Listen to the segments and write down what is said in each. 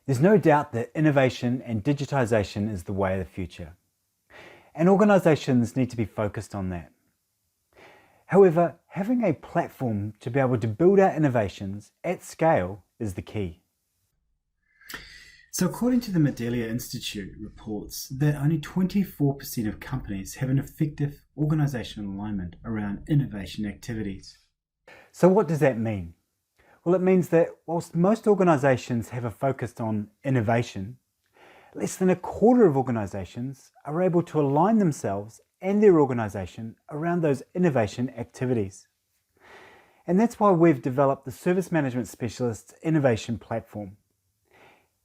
There's no doubt that innovation and digitization is the way of the future, and organizations need to be focused on that. However, having a platform to be able to build out innovations at scale is the key. So according to the Medallia Institute reports that only 24% of companies have an effective organizational alignment around innovation activities. So what does that mean? Well, it means that whilst most organizations have a focus on innovation, less than a quarter of organizations are able to align themselves and their organization around those innovation activities. And that's why we've developed the Service Management Specialist Innovation Platform.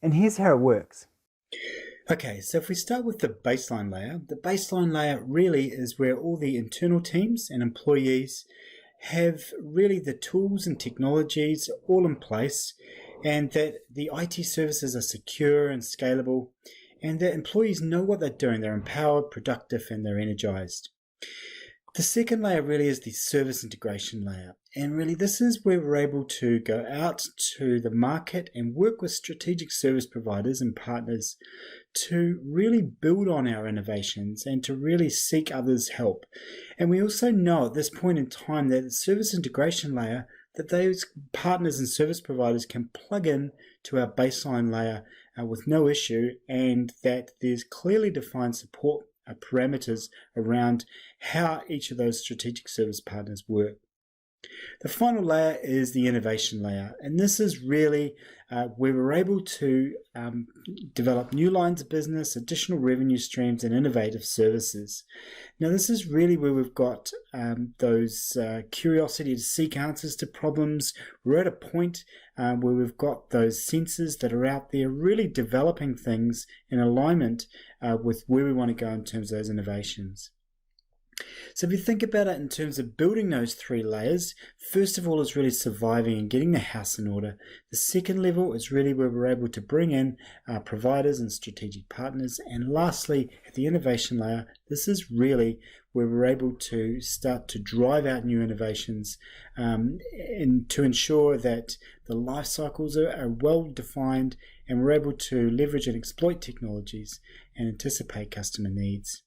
And here's how it works. Okay, so if we start with the baseline layer really is where all the internal teams and employees have really the tools and technologies all in place, and that the IT services are secure and scalable, and that employees know what they're doing. They're empowered, productive, and they're energized. The second layer really is the service integration layer. And really this is where we're able to go out to the market and work with strategic service providers and partners to really build on our innovations and to really seek others' help. And we also know at this point in time that the service integration layer, that those partners and service providers can plug in to our baseline layer with no issue, and that there's clearly defined support parameters around how each of those strategic service partners work. The final layer is the innovation layer, and this is really where we're able to develop new lines of business, additional revenue streams, and innovative services. Now, this is really where we've got those curiosity to seek answers to problems. We're at a point where we've got those sensors that are out there really developing things in alignment with where we want to go in terms of those innovations. So if you think about it in terms of building those three layers, first of all is really surviving and getting the house in order. The second level is really where we're able to bring in providers and strategic partners. And lastly, at the innovation layer, this is really where we're able to start to drive out new innovations and to ensure that the life cycles are well defined, and we're able to leverage and exploit technologies and anticipate customer needs.